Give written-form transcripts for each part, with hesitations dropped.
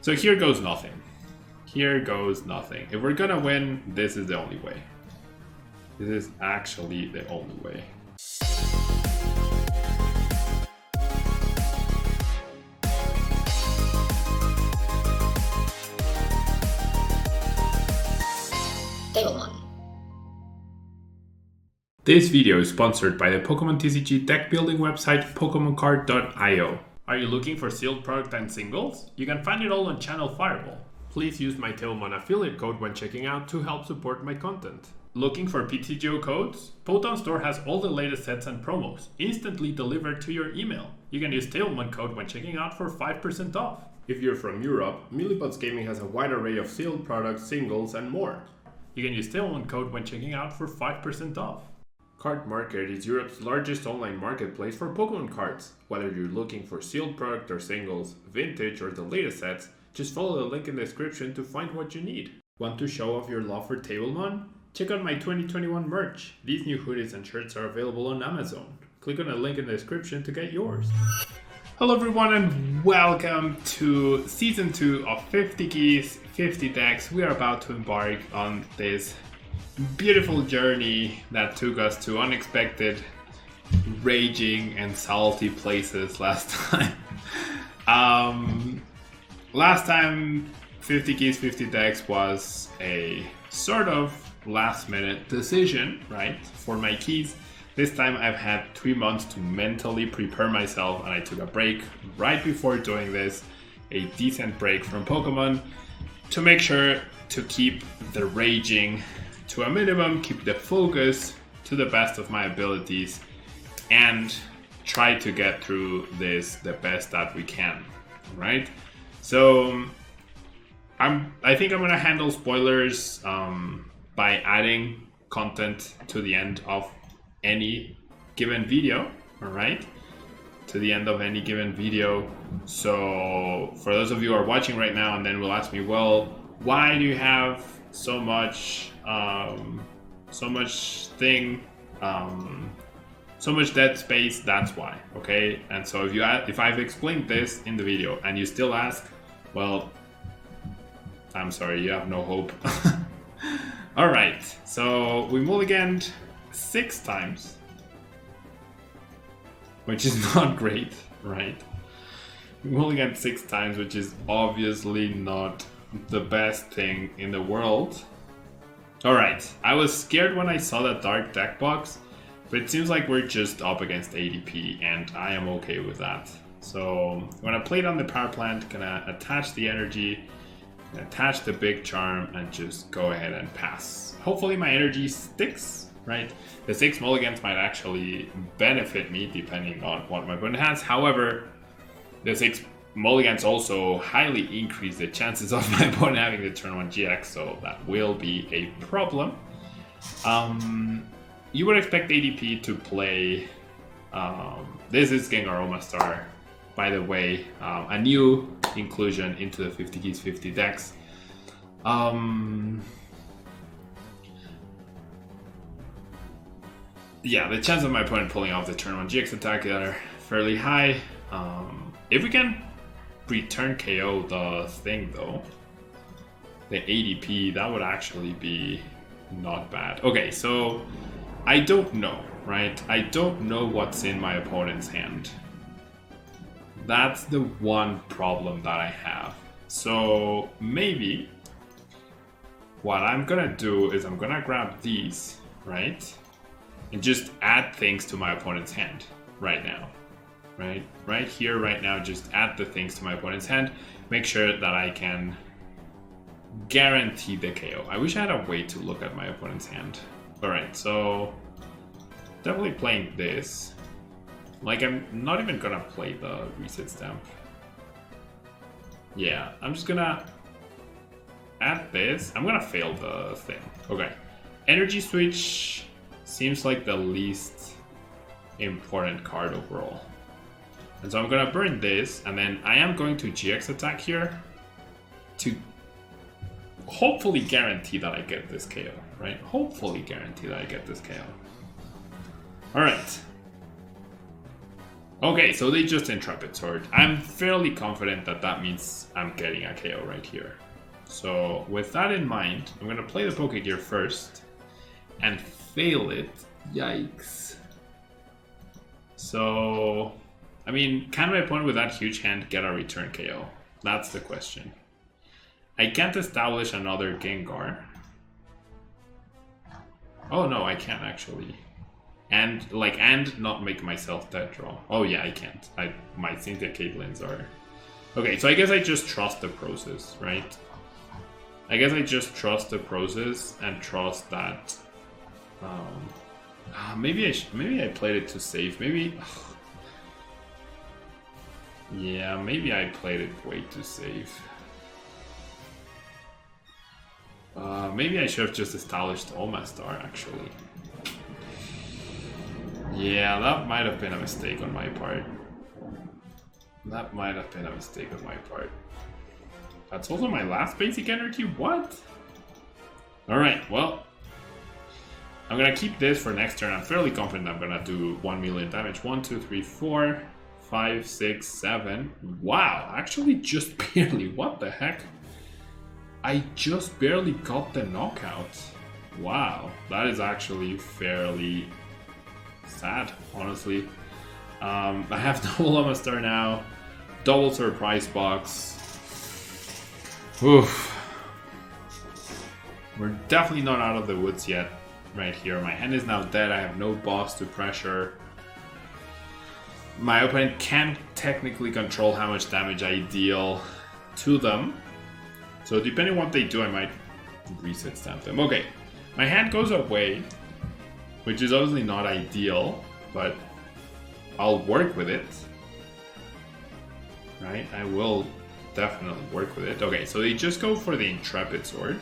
So here goes nothing. Here goes nothing. If we're gonna win, this is the only way. This is actually the only way. Table 1. This video is sponsored by the Pokemon TCG deck building website PokemonCard.io. Are you looking for sealed product and singles? You can find it all on Channel Fireball. Please use my Tailmon affiliate code when checking out to help support my content. Looking for PTGO codes? Potown Store has all the latest sets and promos, instantly delivered to your email. You can use Tailmon code when checking out for 5% off. If you're from Europe, Millibots Gaming has a wide array of sealed products, singles, and more. You can use Tailmon code when checking out for 5% off. Card Market is Europe's largest online marketplace for Pokemon cards. Whether you're looking for sealed product or singles, vintage or the latest sets, just follow the link in the description to find what you need. Want to show off your love for Tablemon? Check out my 2021 merch. These new hoodies and shirts are available on Amazon. Click on the link in the description to get yours. Hello everyone and welcome to Season 2 of 50 Keys, 50 Decks. We are about to embark on this beautiful journey that took us to unexpected, raging and salty places last time. Last time 50 Keys, 50 Decks was a sort of last minute decision, right, for my keys. This time I've had 3 months to mentally prepare myself, and I took a break right before doing this, a decent break from Pokemon, to make sure to keep the raging to a minimum, keep the focus to the best of my abilities, and try to get through this the best that we can, right? So I think I'm gonna handle spoilers by adding content to the end of any given video, all right? To the end of any given video. So for those of you who are watching right now and then will ask me, well, why do you have so much dead space? That's why, okay? And so if I've explained this in the video and you still ask, well, I'm sorry, you have no hope. All right, so we mulliganed 6 times, which is not great, right? We mulliganed 6 times, which is obviously not the best thing in the world. All right, I was scared when I saw that dark deck box, but it seems like we're just up against ADP, and I am okay with that. So when I played on the power plant, gonna attach the energy, attach the big charm, and just go ahead and pass. Hopefully my energy sticks, right? The 6 mulligans might actually benefit me depending on what my opponent has. However, the 6 mulligans also highly increase the chances of my opponent having the turn 1 GX, so that will be a problem. You would expect ADP to play, this is Gengar Omastar, by the way, a new inclusion into the 50 Keys 50 decks. Yeah, the chance of my opponent pulling off the turn 1 GX attack are fairly high. If we can return KO the thing though, the ADP, that would actually be not bad. Okay, so I don't know, right? I don't know what's in my opponent's hand. That's the one problem that I have. So maybe what I'm gonna do is I'm gonna grab these, right? And just add things to my opponent's hand right now. Right here, right now, just add the things to my opponent's hand. Make sure that I can guarantee the KO. I wish I had a way to look at my opponent's hand. Alright, so definitely playing this. Like, I'm not even gonna play the reset stamp. Yeah, I'm just gonna add this. I'm gonna fail the thing. Okay. Energy switch seems like the least important card overall. And so I'm gonna burn this, and then I am going to GX attack here to hopefully guarantee that I get this KO, right? Hopefully guarantee that I get this KO. Alright. Okay, so they just Intrepid Sword. I'm fairly confident that that means I'm getting a KO right here. So with that in mind, I'm gonna play the Pokegear first and fail it. Yikes. So, I mean, can my opponent with that huge hand get a return KO? That's the question. I can't establish another Gengar. Oh no, I can't actually. And not make myself dead draw. Oh yeah, I can't. My Cynthia Caitlins are... Okay, so I guess I just trust the process, right? I guess I just trust the process and trust that... maybe I played it too safe. Maybe... Yeah, maybe I played it way too safe. Maybe I should have just established Omastar, actually. Yeah, that might have been a mistake on my part. That's also my last basic energy? What? Alright, well. I'm gonna keep this for next turn. I'm fairly confident I'm gonna do 1 million damage. 1, 2, 3, 4, 5, 6, 7. Wow, actually just barely. What the heck? I just barely got the knockout. Wow, that is actually fairly sad, honestly. I have double Omastar now, double surprise box. Oof. We're definitely not out of the woods yet, right here. My hand is now dead. I have no boss to pressure. My opponent can't technically control how much damage I deal to them. So depending on what they do, I might reset stamp them. Okay, my hand goes away, which is obviously not ideal, but I'll work with it. Right? I will definitely work with it. Okay, so they just go for the Intrepid Sword.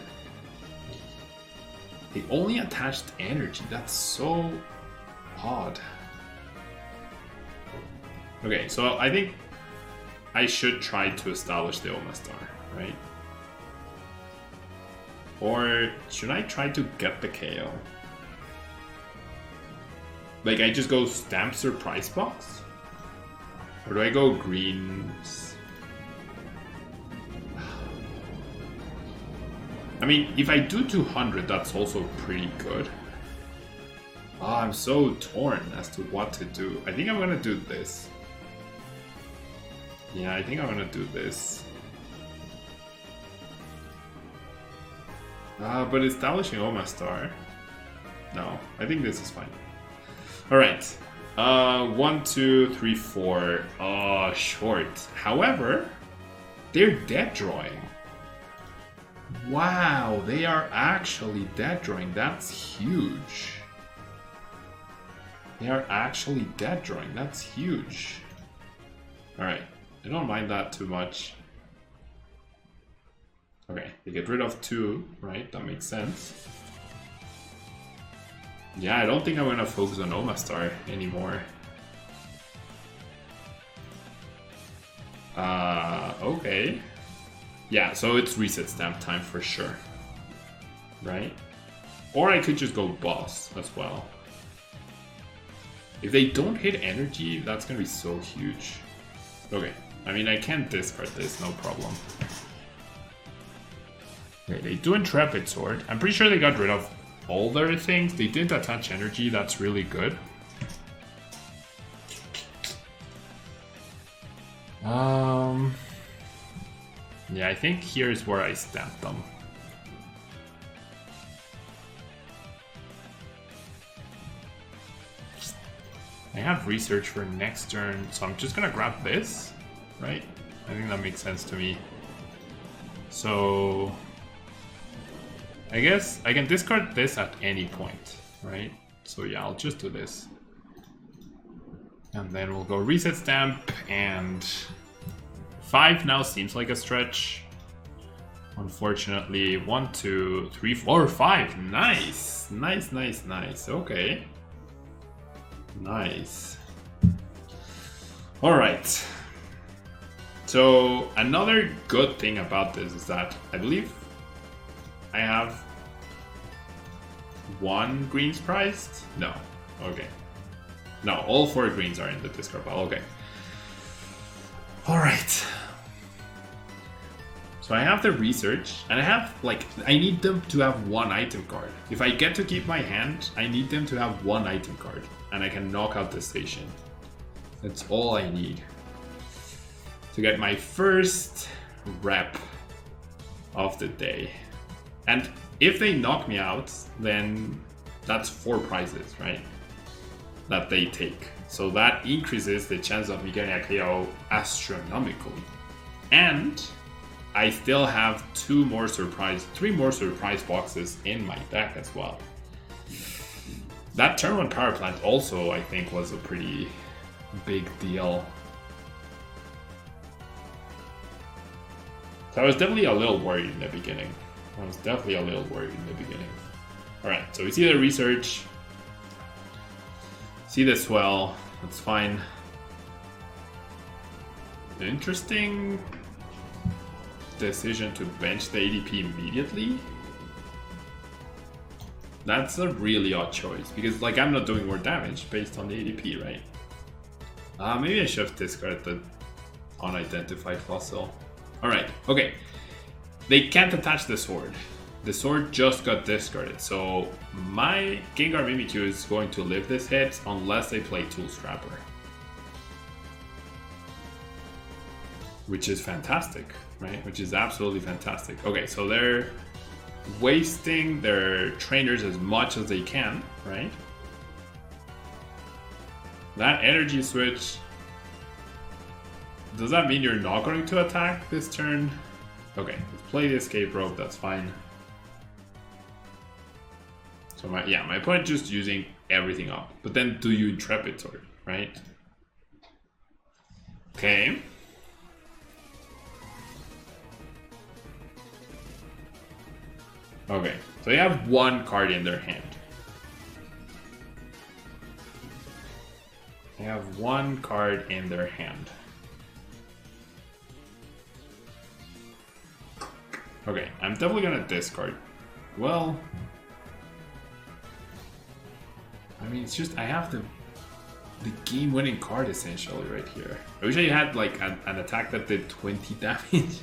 They only attached energy. That's so odd. Okay, so I think I should try to establish the Omastar, right? Or should I try to get the KO? Like, I just go Stamp Surprise Box? Or do I go Greens? I mean, if I do 200, that's also pretty good. I'm so torn as to what to do. I think I'm gonna do this. Yeah, I think I'm gonna do this. But establishing Omastar. No, I think this is fine. Alright. 1, 2, 3, 4. Short. However, they're dead drawing. Wow, they are actually dead drawing. That's huge. They are actually dead drawing. That's huge. Alright, I don't mind that too much. Okay, they get rid of 2, right? That makes sense. Yeah, I don't think I'm gonna focus on Omastar anymore. Okay. Yeah, so it's reset stamp time for sure. Right? Or I could just go boss as well. If they don't hit energy, that's gonna be so huge. Okay, I mean, I can discard this, no problem. Okay, they do Intrepid Sword. I'm pretty sure they got rid of all their things. They didn't attach energy, that's really good. Yeah, I think here's where I stamp them. I have research for next turn, so I'm just gonna grab this, right? I think that makes sense to me. So I guess I can discard this at any point, right? So yeah, I'll just do this. And then we'll go reset stamp, and 5 now seems like a stretch. Unfortunately, 1, 2, 3, 4, 5. Nice, nice, nice, nice. Okay, nice. All right. So another good thing about this is that I believe I have 1 greens prized. No. Okay. No, all 4 greens are in the discard pile. Okay. Alright. So I have the research, and I have, like, I need them to have one item card. If I get to keep my hand, I need them to have one item card, and I can knock out the station. That's all I need to get my first rep of the day. And if they knock me out, then that's 4 prizes, right? That they take. So that increases the chance of me getting a KO astronomically. And I still have 3 more surprise boxes in my deck as well. That turn 1 power plant also, I think, was a pretty big deal. So I was definitely a little worried in the beginning. Alright, so we see the research. See the swell. That's fine. Interesting decision to bench the ADP immediately. That's a really odd choice because, like, I'm not doing more damage based on the ADP, right? Maybe I should have discarded the unidentified fossil. Alright, okay. They can't attach the sword. The sword just got discarded, so my Gengar Mimikyu is going to live this hit unless they play Tool Scrapper. Which is fantastic, right? Which is absolutely fantastic. Okay, so they're wasting their trainers as much as they can, right? That energy switch. Does that mean you're not going to attack this turn? Okay, let's play the escape rope, that's fine. So my opponent just using everything up. But then do you Intrepid Sword, right? Okay. Okay, so they have 1 card in their hand. They have 1 card in their hand. Okay, I'm definitely gonna discard. Well, I mean, it's just I have the game-winning card essentially right here. I wish I had like an attack that did 20 damage.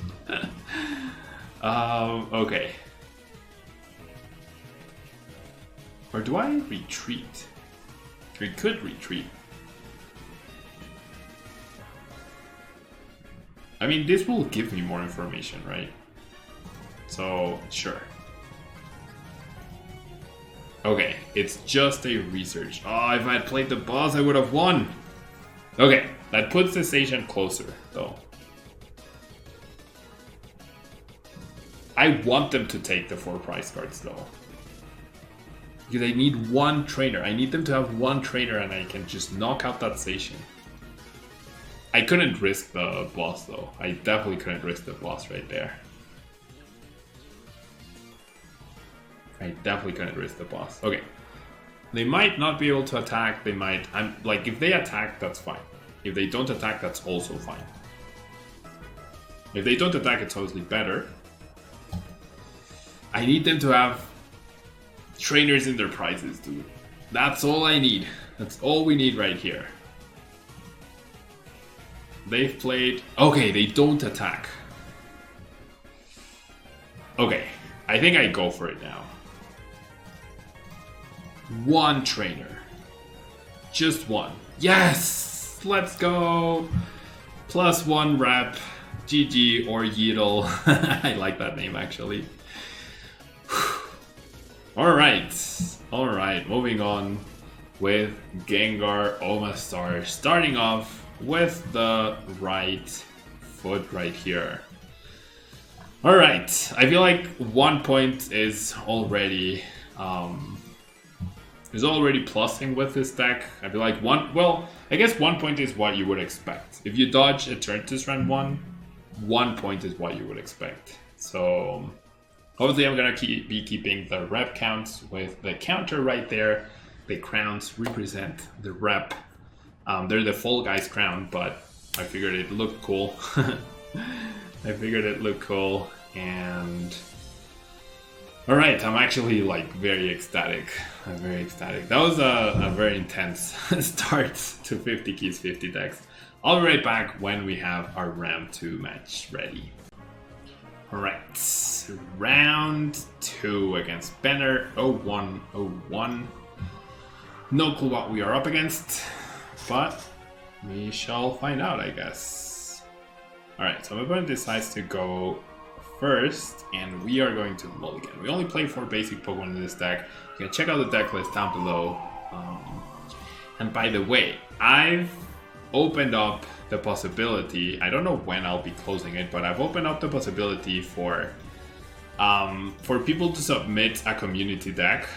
Okay. Or do I retreat? We could retreat. I mean, this will give me more information, right? So, sure. Okay, it's just a research. Oh, if I had played the boss, I would have won. Okay, that puts the station closer, though. I want them to take the 4 prize cards, though. Because I need 1 trainer. I need them to have 1 trainer and I can just knock out that station. I couldn't risk the boss, though. I definitely couldn't risk the boss right there. I definitely couldn't risk the boss. Okay. They might not be able to attack. They might... like, if they attack, that's fine. If they don't attack, that's also fine. If they don't attack, it's obviously better. I need them to have trainers in their prizes, dude. That's all I need. That's all we need right here. They've played... Okay, they don't attack. Okay, I think I go for it now. 1 trainer. Just 1. Yes! Let's go! +1 rep. GG or Yeetle. I like that name, actually. Alright, moving on with Gengar Omastar. Starting off with the right foot right here. Alright, I feel like 1 point is already plussing with this deck. I feel like I guess 1 point is what you would expect. If you dodge a turn to run 1 point is what you would expect. So obviously I'm gonna be keeping the rep counts with the counter right there. The crowns represent the rep. They're the Fall Guys crown, but I figured it looked cool. And alright, I'm actually like very ecstatic. That was a very intense start to 50 keys, 50 decks. I'll be right back when we have our round 2 match ready. Alright, round 2 against Banner 0101. No clue what we are up against, but we shall find out, I guess. Alright, so my opponent decides to go first, and we are going to mulligan. We only play 4 basic Pokemon in this deck. You can check out the deck list down below. And by the way, I've opened up the possibility, I don't know when I'll be closing it, but I've opened up the possibility for people to submit a community deck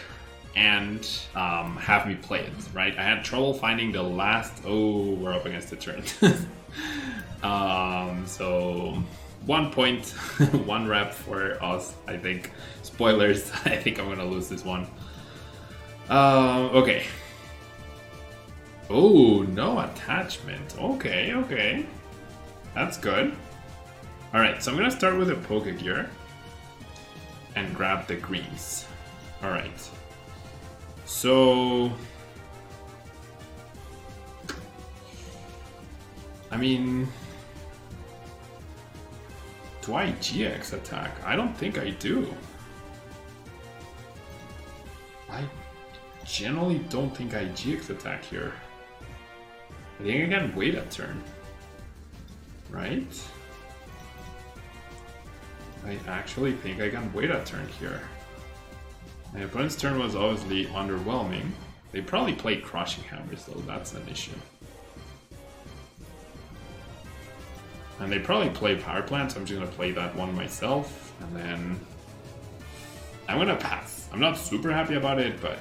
and have me play it, right? I had trouble finding the last... Oh, we're up against the turn. So 1 point, 1 rep for us, I think. Spoilers, I think I'm gonna lose this one. Okay. Oh, no attachment. Okay, okay. That's good. Alright, so I'm gonna start with a Pokegear and grab the greens. Alright. So... I mean... Do I GX attack? I don't think I do. I generally don't think I GX attack here. I think I can wait a turn. Right? I actually think I can wait a turn here. My opponent's turn was obviously underwhelming. They probably played Crushing Hammers though, that's an issue. And they probably play Power Plant, so I'm just gonna play that one myself, and then I'm gonna pass. I'm not super happy about it, but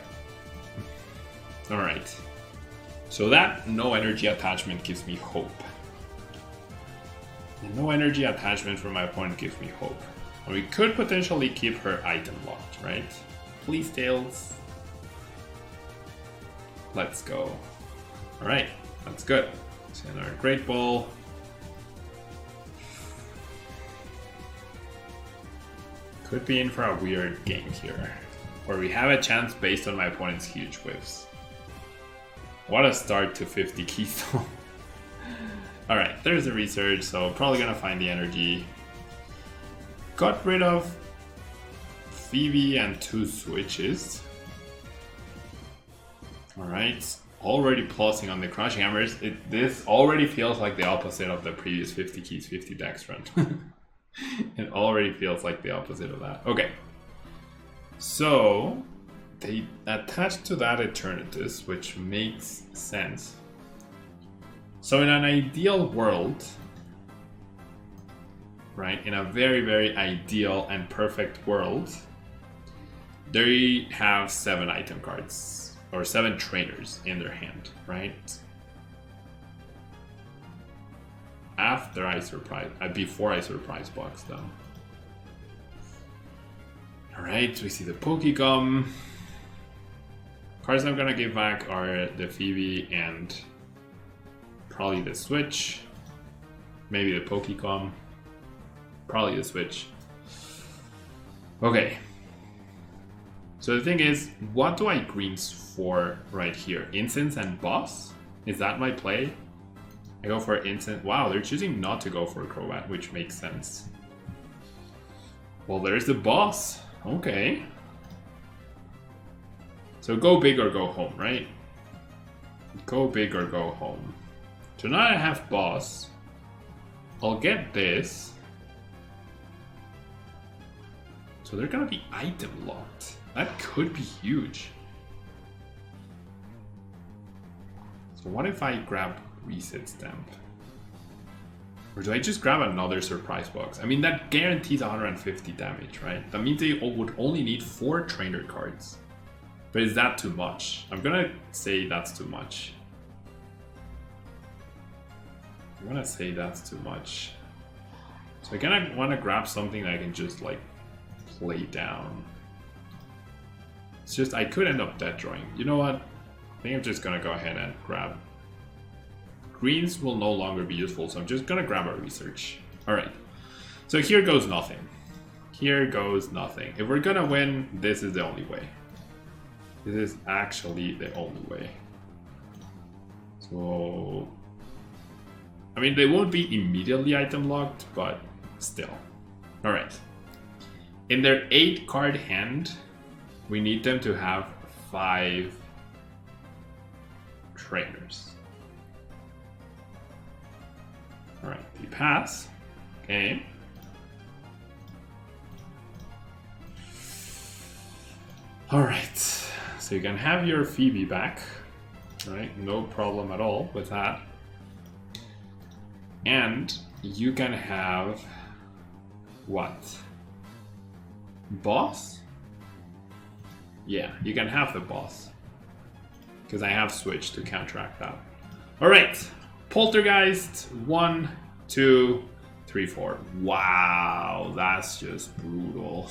alright. So that no energy attachment gives me hope. And no energy attachment from my opponent gives me hope. And we could potentially keep her item locked, right? Please, Tails. Let's go. Alright, that's good. Send our Great Ball. Could be in for a weird game here, where we have a chance based on my opponent's huge whiffs. What a start to 50 keys though. Alright, there's the research, so probably gonna find the energy. Got rid of Phoebe and 2 switches. Alright, already plussing on the Crushing Hammers. This already feels like the opposite of the previous 50 keys, 50 decks run. It already feels like the opposite of that. Okay. So, they attached to that Eternatus, which makes sense. So in an ideal world, right, in a very, very ideal and perfect world, they have 7 item cards, or 7 trainers in their hand, right? After I surprise, before I surprise box them. Alright, we see the Pokegum. Cards I'm gonna give back are the Phoebe and probably the Switch. Maybe the Pokegum. Probably the Switch. Okay. So the thing is, what do I greens for right here? Incense and Boss? Is that my play? I go for Incense. Wow, they're choosing not to go for Crobat, which makes sense. Well, there's the Boss. Okay. So go big or go home, right? Go big or go home. So now I have Boss. I'll get this. So they're gonna be item locked. That could be huge. So what if I grab Reset Stamp? Or do I just grab another surprise box? I mean, that guarantees 150 damage, right? That means they would only need 4 trainer cards. But is that too much? I'm gonna say that's too much. I'm gonna say that's too much. So I kinda wanna grab something that I can just like play down. It's just, I could end up dead drawing. You know what? I think I'm just gonna go ahead and grab. Greens will no longer be useful, so I'm just gonna grab our research. Alright, so here goes nothing. Here goes nothing. If we're gonna win, this is the only way. This is actually the only way. So I mean, they won't be immediately item locked, but still. Alright. In their 8-card hand, we need them to have 5 trainers. Alright, we pass. Okay. Alright, so you can have your Phoebe back. Right, no problem at all with that. And you can have what? Boss? Yeah, you can have the boss. Because I have switched to counteract that. Alright, Poltergeist, 1, 2, 3, 4. Wow, that's just brutal.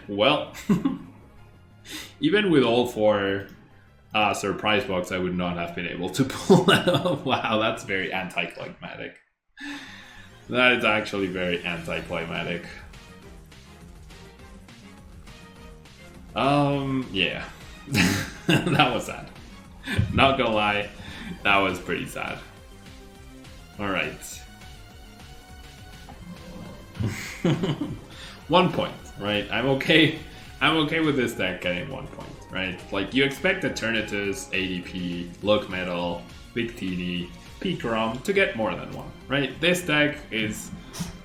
Well, even with all 4 surprise box, I would not have been able to pull that off. Wow, that's very anticlimactic. That is actually very anticlimactic. Yeah. That was sad. Not gonna lie, that was pretty sad. Alright. 1 point, right? I'm okay with this deck getting 1 point, right? Like, you expect Eternatus, ADP, Look Metal, Victini, Pikarom to get more than 1, right? This deck is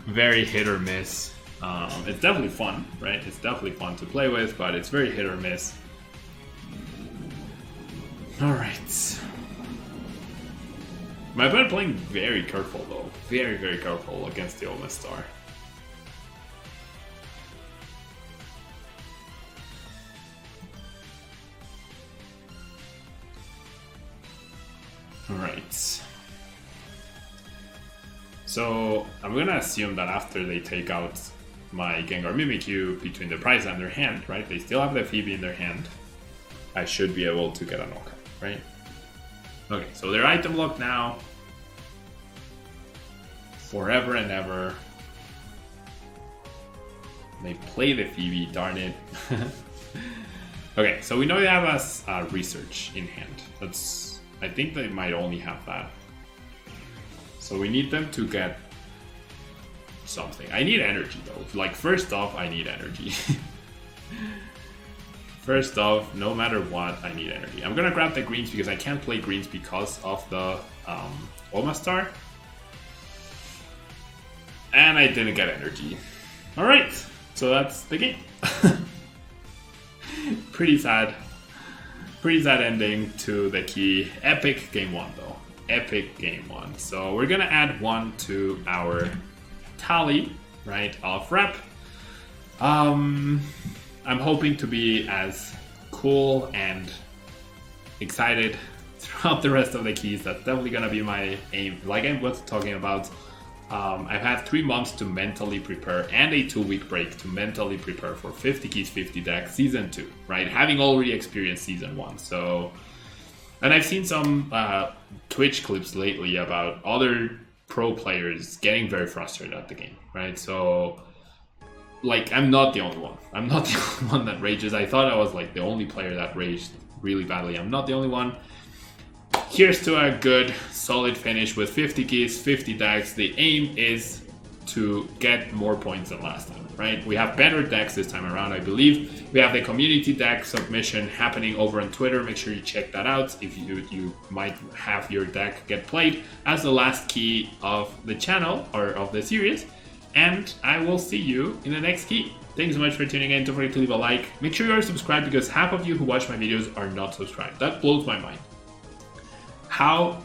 very hit or miss. It's definitely fun, right? It's definitely fun to play with, but it's very hit or miss. Alright. My opponent playing very careful though. Very, very careful against the Omastar. Alright. So I'm gonna assume that after they take out my Gengar Mimikyu between the prize and their hand, right? They still have the Phoebe in their hand. I should be able to get a knockout, right? Okay, so they're item locked now. Forever and ever. They play the Phoebe, darn it. Okay, so we know they have a research in hand. I think they might only have that. So we need them to get something. I need energy though. Like, first off, I need energy. First off, no matter what, I need energy. I'm gonna grab the greens because I can't play greens because of the Omastar. And I didn't get energy. Alright, so that's the game. Pretty sad. Pretty sad ending to the key. Epic game 1 though. Epic game 1. So we're gonna add 1 to our tally, right, of rep. I'm hoping to be as cool and excited throughout the rest of the keys. That's definitely gonna be my aim. Like I was talking about, I've had 3 months to mentally prepare and a 2-week break to mentally prepare for 50 keys, 50 decks, season 2, right? Having already experienced season 1. So, and I've seen some Twitch clips lately about other pro players getting very frustrated at the game, right? So, like, I'm not the only one. I'm not the only one that rages. I thought I was like the only player that raged really badly. I'm not the only one. Here's to a good, solid finish with 50 keys, 50 decks. The aim is to get more points than last time, right? We have better decks this time around, I believe. We have the community deck submission happening over on Twitter. Make sure you check that out if you might have your deck get played as the last key of the channel or of the series. And I will see you in the next key. Thanks so much for tuning in. Don't forget to leave a like. Make sure you are subscribed because half of you who watch my videos are not subscribed. That blows my mind. How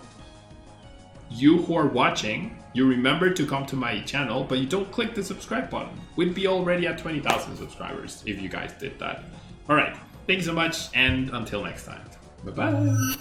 you who are watching, you remember to come to my channel, but you don't click the subscribe button. We'd be already at 20,000 subscribers if you guys did that. Alright, thanks so much, and until next time. Bye-bye.